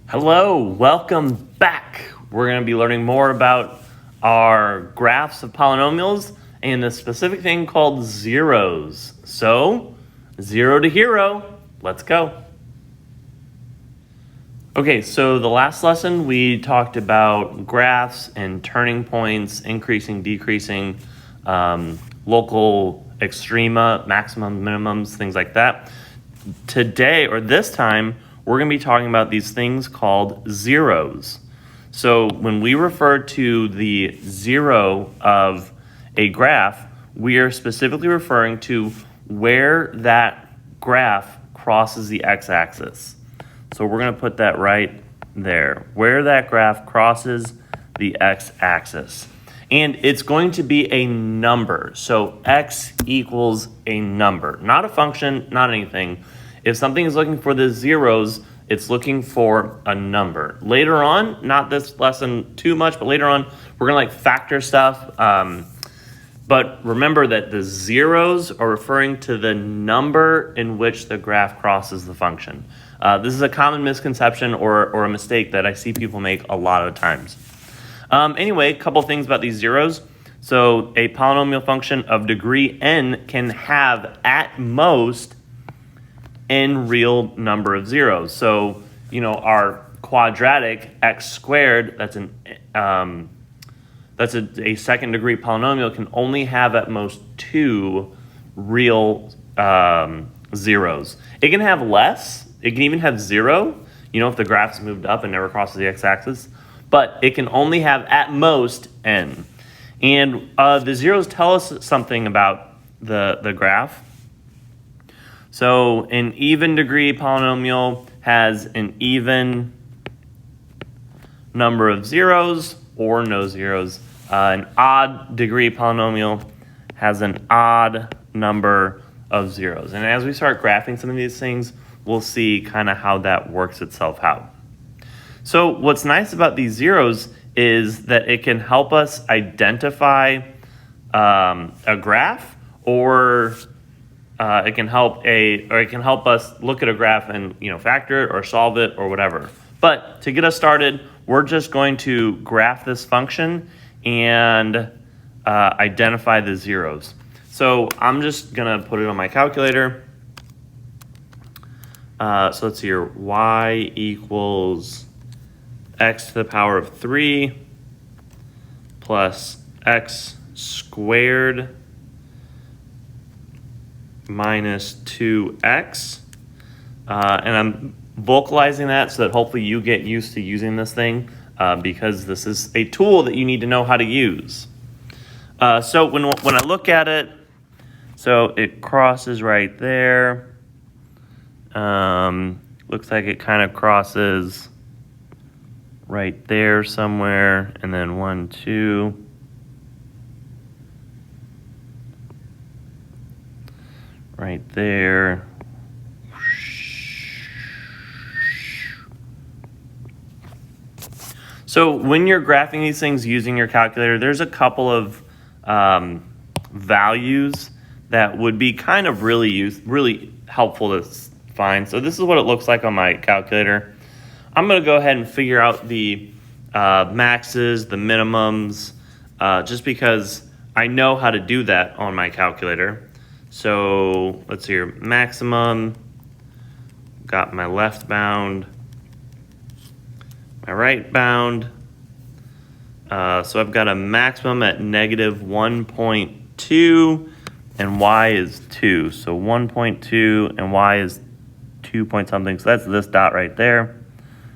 Hello, welcome back. We're going to be learning more about our graphs of polynomials and the specific thing called zeros. So, zero to hero, let's go. Okay, so the last lesson we talked about graphs and turning points, increasing, decreasing, local extrema, maximum, minimums, things like that. Today, or this time, we're going to be talking about these things called zeros. So when we refer to the zero of a graph, we are specifically referring to where that graph crosses the x-axis. So we're going to put that right there, where that graph crosses the x-axis. And it's going to be a number. So x equals a number, not a function, not anything. If something is looking for the zeros, it's looking for a number. Later on, not this lesson too much, but later on, we're gonna factor stuff. But remember that the zeros are referring to the number in which the graph crosses the function. This is a common misconception or a mistake that I see people make a lot of times. Anyway, a couple things about these zeros. So a polynomial function of degree n can have at most n real number of zeros. So, our quadratic x squared, that's a second degree polynomial, can only have at most 2 real zeros. It can have less. It can even have 0, if the graph's moved up and never crosses the x-axis. But it can only have at most n. And the zeros tell us something about the graph. So an even degree polynomial has an even number of zeros or no zeros. An odd degree polynomial has an odd number of zeros. And as we start graphing some of these things, we'll see kind of how that works itself out. So what's nice about these zeros is that it can help us identify a graph, or it can help us look at a graph and factor it or solve it or whatever. But to get us started, we're just going to graph this function and identify the zeros. So I'm just gonna put it on my calculator. So let's see here, y equals x to the power of 3 plus x squared minus 2x. And I'm vocalizing that so that hopefully you get used to using this thing because this is a tool that you need to know how to use. So when I look at it, so it crosses right there. Looks like it kind of crosses right there somewhere, and then 1, 2. Right there. So when you're graphing these things using your calculator, there's a couple of values that would be kind of really helpful to find. So this is what it looks like on my calculator. I'm going to go ahead and figure out the maxes, the minimums, just because I know how to do that on my calculator. So let's see here, maximum, got my left bound, my right bound. So I've got a maximum at negative 1.2 and y is 2. So 1.2 and y is 2 point something. So that's this dot right there.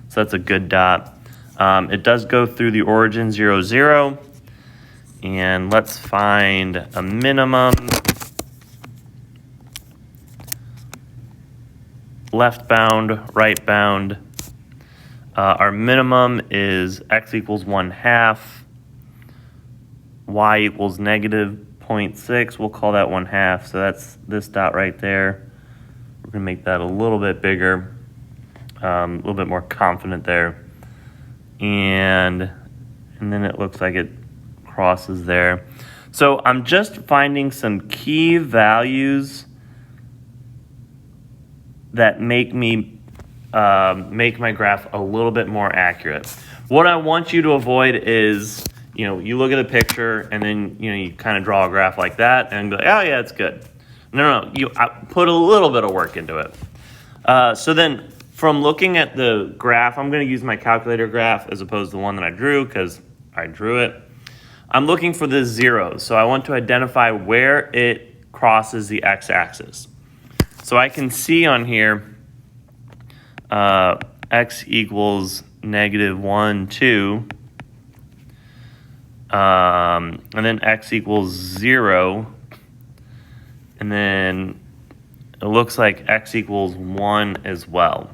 So that's a good dot. It does go through the origin 0, 0. And let's find a minimum. Left bound, right bound. Our minimum is x equals 1/2. Y equals negative 0.6. We'll call that 1/2. So that's this dot right there. We're going to make that a little bit bigger. A little bit more confident there. And then it looks like it crosses there. So I'm just finding some key values that make me make my graph a little bit more accurate. What I want you to avoid is, you look at a picture and then, you kind of draw a graph like that and be like, oh yeah, it's good. No, you put a little bit of work into it. So then from looking at the graph, I'm going to use my calculator graph as opposed to the one that I drew because I drew it. I'm looking for the zeros. So I want to identify where it crosses the x-axis. So I can see on here x equals -1, 2, and then x equals 0, and then it looks like x equals 1 as well.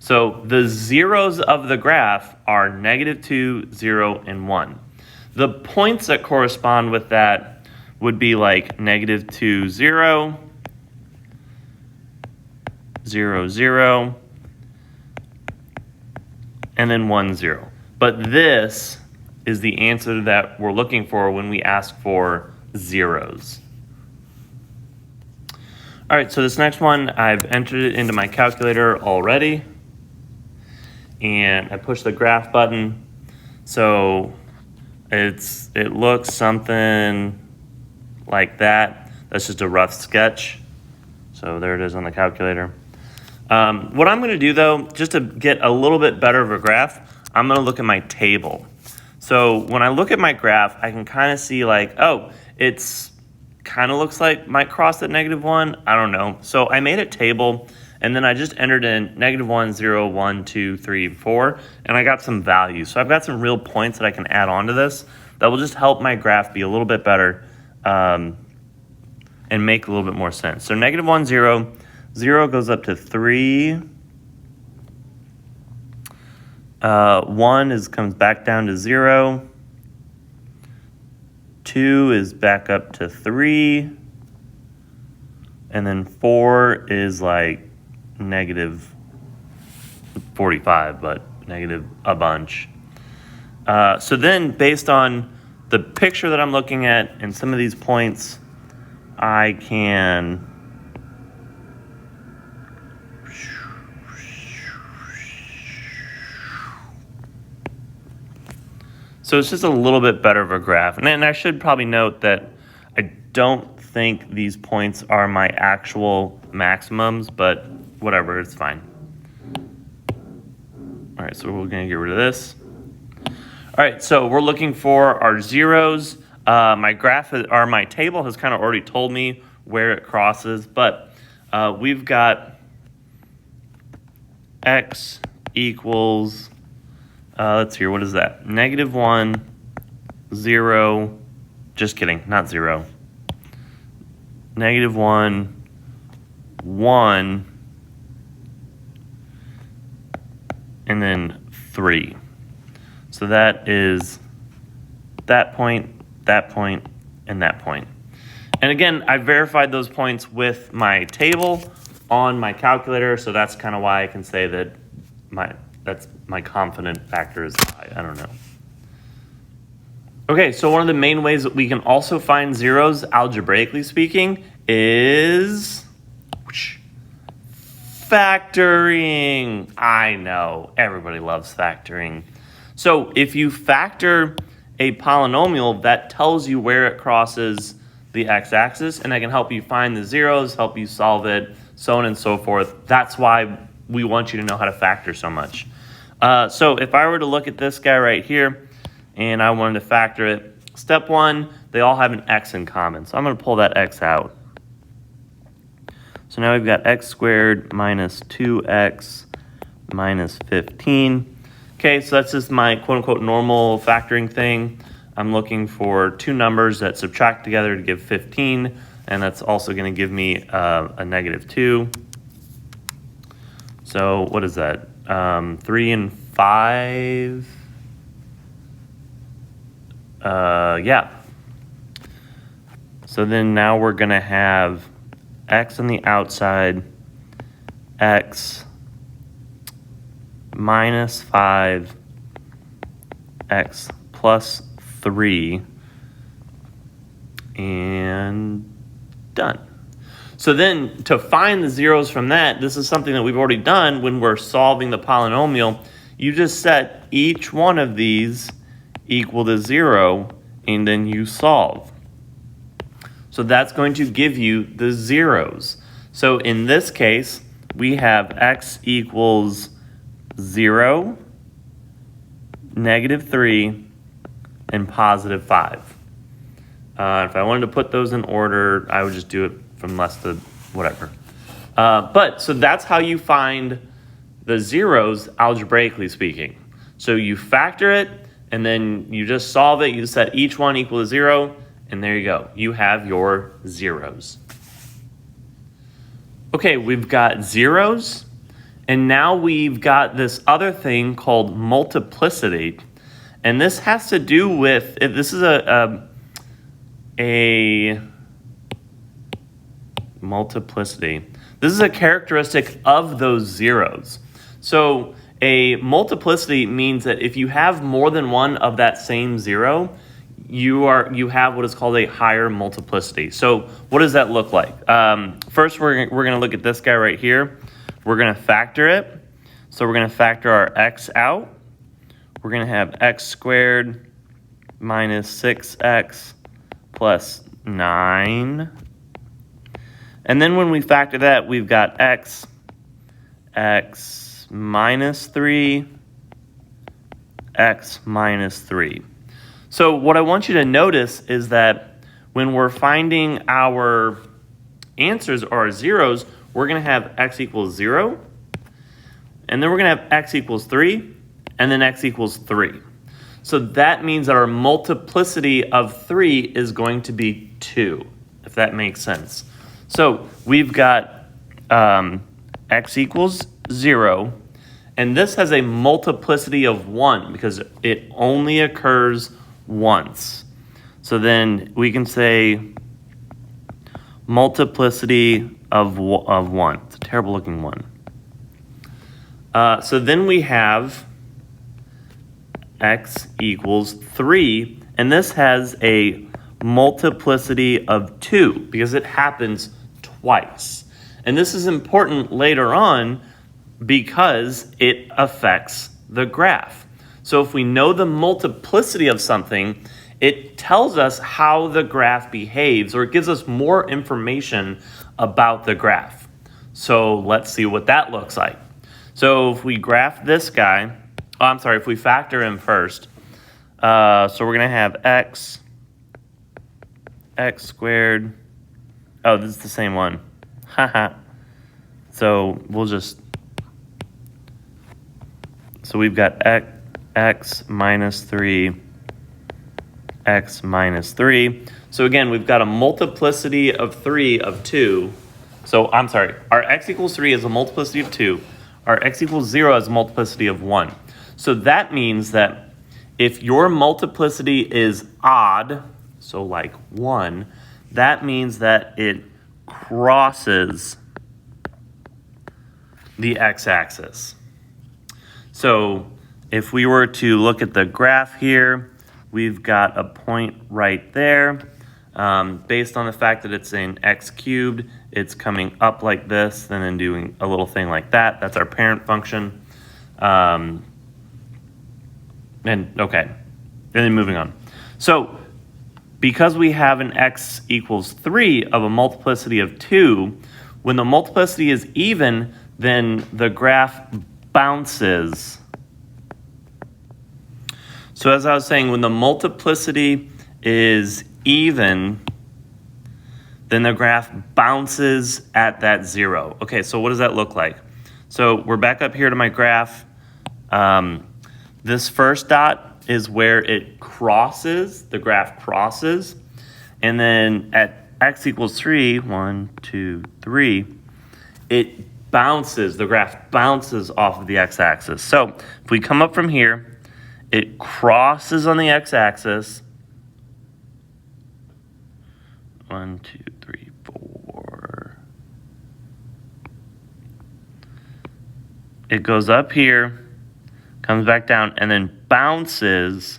So the zeros of the graph are -2, 0, and 1. The points that correspond with that would be like -2, 0, 0, 0, and then 1, 0. But this is the answer that we're looking for when we ask for zeros. All right, so this next one, I've entered it into my calculator already, and I push the graph button. So it looks something like that. That's just a rough sketch. So there it is on the calculator. What I'm gonna do though, just to get a little bit better of a graph, I'm gonna look at my table. So when I look at my graph, I can kind of see like, oh, it's kind of looks like might cross at -1. I don't know. So I made a table and then I just entered in -1, 0, 1, 2, 3, 4, and I got some values. So I've got some real points that I can add on to this that will just help my graph be a little bit better and make a little bit more sense. So -1, 0, 0 goes up to 3. 1 comes back down to 0. 2 is back up to 3. And then 4 is like -45, but negative a bunch. So then based on the picture that I'm looking at and some of these points, I can so it's just a little bit better of a graph. And I should probably note that I don't think these points are my actual maximums, but whatever, it's fine. All right, so we're gonna get rid of this. All right, so we're looking for our zeros. My graph or my table has kind of already told me where it crosses, but we've got x equals, let's see, what is that? -1, 0, just kidding, not 0. -1, 1, and then 3. So that is that point, and that point. And again, I verified those points with my table on my calculator, so that's kind of why I can say that that's my confident factor is high. I don't know. Okay, so one of the main ways that we can also find zeros, algebraically speaking, is factoring. I know, everybody loves factoring. So if you factor a polynomial, that tells you where it crosses the x-axis, and that can help you find the zeros, help you solve it, so on and so forth. That's why we want you to know how to factor so much. So if I were to look at this guy right here, and I wanted to factor it, step one, they all have an x in common. So I'm going to pull that x out. So now we've got x squared minus 2x minus 15. Okay, so that's just my quote-unquote normal factoring thing. I'm looking for two numbers that subtract together to give 15, and that's also going to give me a -2. So what is that? 3 and 5? Yeah. So then now we're going to have x on the outside, x minus 5, x plus 3, and done. So then to find the zeros from that, this is something that we've already done when we're solving the polynomial. You just set each one of these equal to 0, and then you solve. So that's going to give you the zeros. So in this case, we have x equals 0, -3, and +5. If I wanted to put those in order, I would just do it from less to whatever. So that's how you find the zeros, algebraically speaking. So you factor it, and then you just solve it. You set each one equal to 0, and there you go. You have your zeros. Okay, we've got zeros, and now we've got this other thing called multiplicity. And this has to do with, this is a multiplicity. This is a characteristic of those zeros. So a multiplicity means that if you have more than one of that same zero, you have what is called a higher multiplicity. So what does that look like? First, we're going to look at this guy right here. We're going to factor it. So we're going to factor our x out. We're going to have x squared minus 6x plus 9. And then when we factor that, we've got x minus 3, x minus 3. So what I want you to notice is that when we're finding our answers or our zeros, we're going to have x equals 0, and then we're going to have x equals 3, and then x equals 3. So that means that our multiplicity of 3 is going to be 2, if that makes sense. So we've got x equals 0, and this has a multiplicity of 1 because it only occurs once. So then we can say multiplicity of 1. It's a terrible looking 1. So then we have x equals 3, and this has a multiplicity of 2 because it happens twice. And this is important later on because it affects the graph. So if we know the multiplicity of something, it tells us how the graph behaves, or it gives us more information about the graph. So let's see what that looks like. So if we graph this guy, if we factor him first, so we're going to have x squared. Oh, this is the same one. Haha. So we've got x minus 3, x minus 3. So again, we've got a multiplicity of 3 of 2. So our x equals 3 is a multiplicity of 2. Our x equals 0 is a multiplicity of 1. So that means that if your multiplicity is odd, so like 1, that means that it crosses the x-axis. So if we were to look at the graph here, we've got a point right there. Based on the fact that it's an x cubed, it's coming up like this, and then doing a little thing like that. That's our parent function. And then moving on. So because we have an x equals 3 of a multiplicity of 2, when the multiplicity is even, then the graph bounces. So as I was saying, when the multiplicity is even, then the graph bounces at that 0. Okay, so what does that look like? So we're back up here to my graph. This first dot is where it crosses, the graph crosses. And then at x equals 3, 1, 2, 3, it bounces, the graph bounces off of the x-axis. So if we come up from here, it crosses on the x-axis. 1, 2, 3, 4. It goes up here, comes back down, and then bounces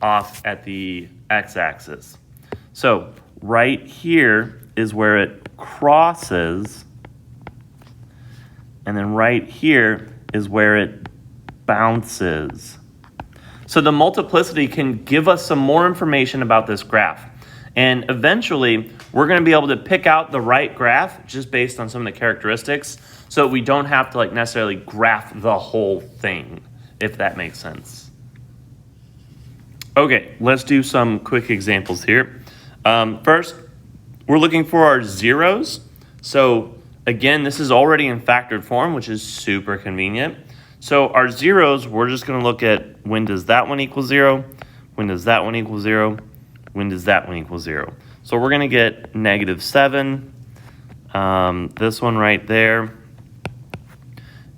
off at the x-axis. So right here is where it crosses, and then right here is where it bounces. So the multiplicity can give us some more information about this graph. And eventually, we're going to be able to pick out the right graph just based on some of the characteristics, so we don't have to like necessarily graph the whole thing, if that makes sense. Okay, let's do some quick examples here. First, we're looking for our zeros. So again, this is already in factored form, which is super convenient. So our zeros, we're just going to look at when does that one equal 0, when does that one equal 0, when does that one equal 0. So we're going to get -7. This one right there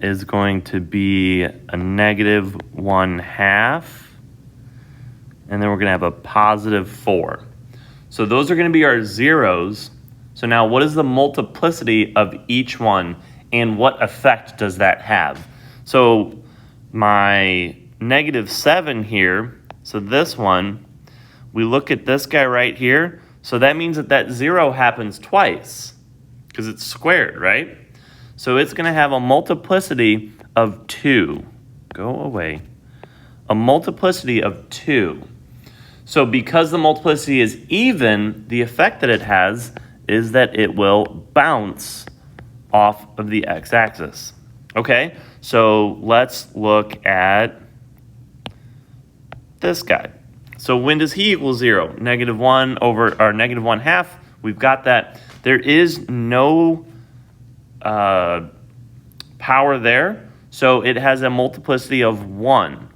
is going to be a -1/2. And then we're going to have a +4. So those are going to be our zeros. So now what is the multiplicity of each one, and what effect does that have? So my -7 here, so this one, we look at this guy right here. So that means that that 0 happens twice because it's squared, right? So it's going to have a multiplicity of 2. Go away. A multiplicity of 2. So because the multiplicity is even, the effect that it has is that it will bounce off of the x-axis. Okay, so let's look at this guy. So when does he equal 0? -1 over, or -1/2. We've got that. There is no power there, so it has a multiplicity of 1.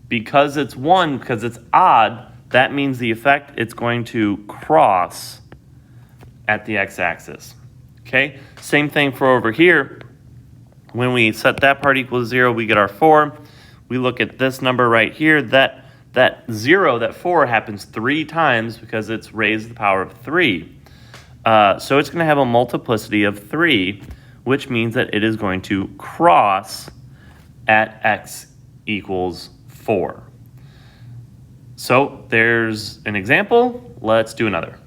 Because it's 1, because it's odd, that means the effect, it's going to cross at the x-axis. Okay, same thing for over here. When we set that part equals 0, we get our 4. We look at this number right here. That 0, that 4 happens 3 times because it's raised to the power of 3. So it's going to have a multiplicity of 3, which means that it is going to cross at x equals 4. So there's an example. Let's do another.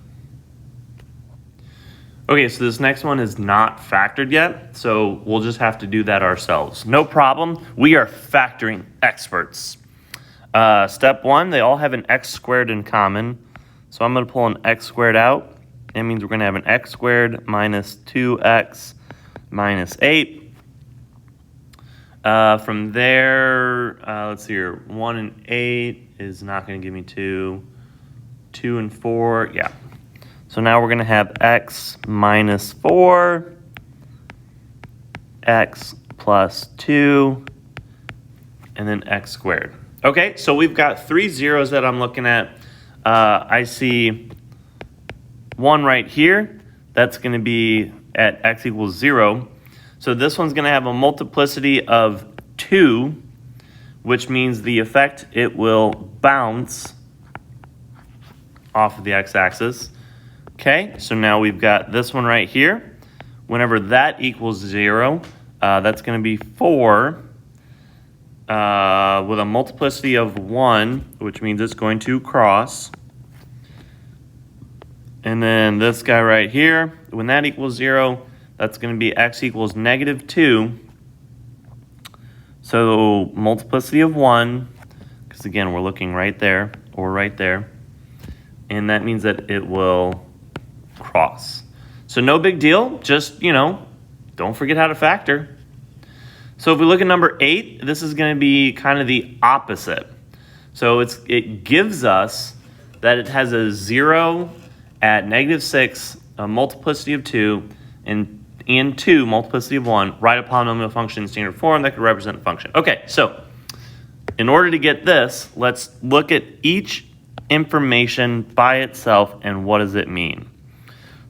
Okay, so this next one is not factored yet, so we'll just have to do that ourselves. No problem. We are factoring experts. Step 1, they all have an x squared in common. So I'm going to pull an x squared out. That means we're going to have an x squared minus 2x minus 8. From there, let's see here. 1 and 8 is not going to give me 2. 2 and 4, yeah. So now we're going to have x minus 4, x plus 2, and then x squared. Okay, so we've got 3 zeros that I'm looking at. I see 1 right here. That's going to be at x equals 0. So this one's going to have a multiplicity of 2, which means the effect, it will bounce off of the x-axis. Okay, so now we've got this one right here. Whenever that equals 0, that's going to be 4 with a multiplicity of 1, which means it's going to cross. And then this guy right here, when that equals 0, that's going to be x equals -2. So multiplicity of 1, because again, we're looking right there or right there. And that means that it will cross. So no big deal, just, don't forget how to factor. So if we look at number 8, this is going to be kind of the opposite. So it gives us that it has a 0 at -6, a multiplicity of 2, and 2, multiplicity of 1, right, a polynomial function in standard form that could represent a function. Okay, so in order to get this, let's look at each information by itself and what does it mean.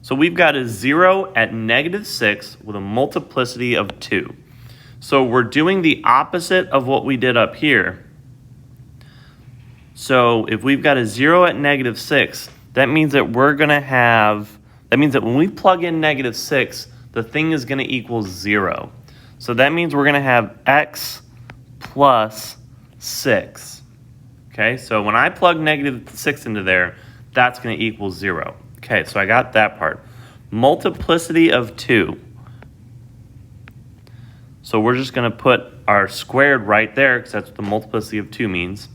So we've got a 0 at -6 with a multiplicity of 2. So we're doing the opposite of what we did up here. So if we've got a 0 at -6, that means that when we plug in -6, the thing is going to equal 0. So that means we're going to have x plus 6. Okay, so when I plug -6 into there, that's going to equal 0. Okay, so I got that part. multiplicity of 2. So we're just going to put our squared right there because that's what the multiplicity of 2 means.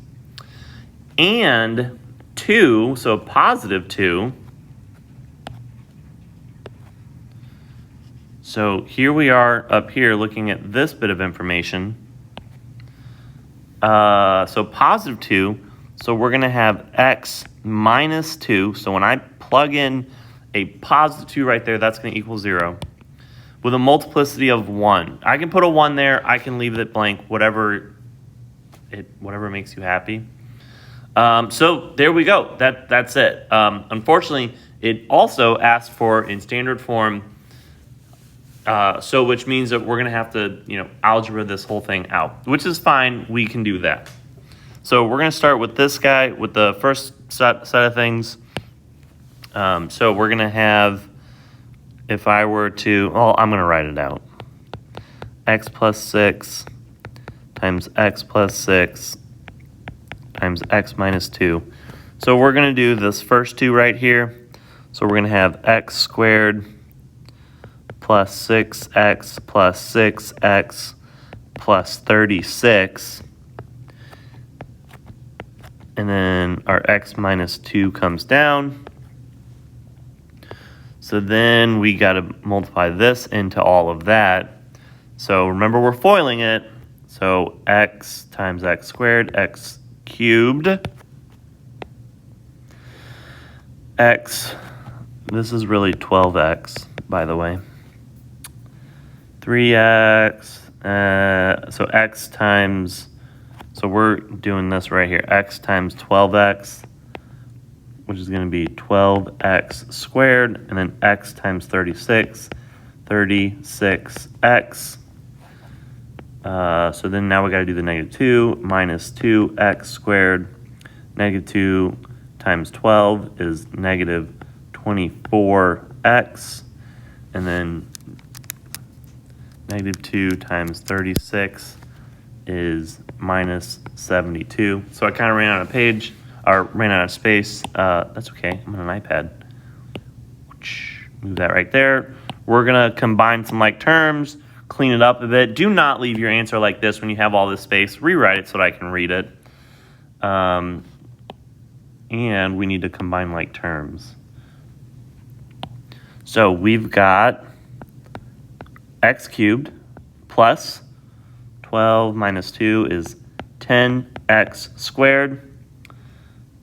And 2, so positive 2. So here we are up here looking at this bit of information. So positive 2, so we're going to have x minus 2. So when I plug in a positive 2 right there, that's going to equal 0. With a multiplicity of 1. I can put a 1 there. I can leave it blank, whatever makes you happy. So there we go. That's it. Unfortunately, it also asks for in standard form, so which means that we're going to have to, algebra this whole thing out, which is fine. We can do that. So we're going to start with this guy, with the first set of things. So we're going to have, if I were to, I'm going to write it out. X plus 6 times x plus 6 times x minus 2. So we're going to do this first 2 right here. So we're going to have x squared plus 6x plus 6x plus 36. And then our x minus 2 comes down. So then we got to multiply this into all of that. So remember, we're foiling it. So x times x squared, x cubed. X, this is really 12x, by the way. 3x, so x times, so we're doing this right here. X times 12x, which is going to be 12x squared, and then x times 36, 36x. So then now we got to do the negative 2 minus 2x squared. Negative 2 times 12 is negative 24x. And then negative 2 times 36 is minus 72. So I kind of ran out of page, or ran out of space. That's okay. I'm on an iPad. Move that right there. We're going to combine some like terms, clean it up a bit. Do not leave your answer like this when you have all this space. Rewrite it so that I can read it. And we need to combine like terms. So we've got x cubed plus 12 minus 2 is 10x squared.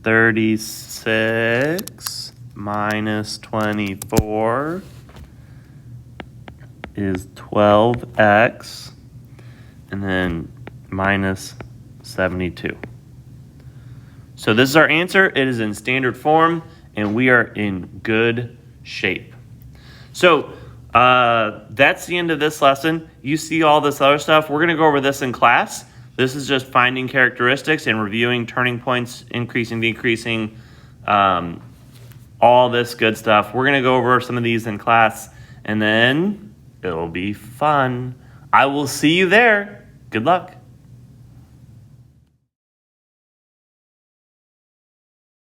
36 minus 24 is 12x, and then minus 72. So this is our answer. It is in standard form, and we are in good shape. So that's the end of this lesson. You see all this other stuff. We're going to go over this in class. This is just finding characteristics and reviewing turning points, increasing, decreasing, all this good stuff. We're going to go over some of these in class, and then it'll be fun. I will see you there. Good luck.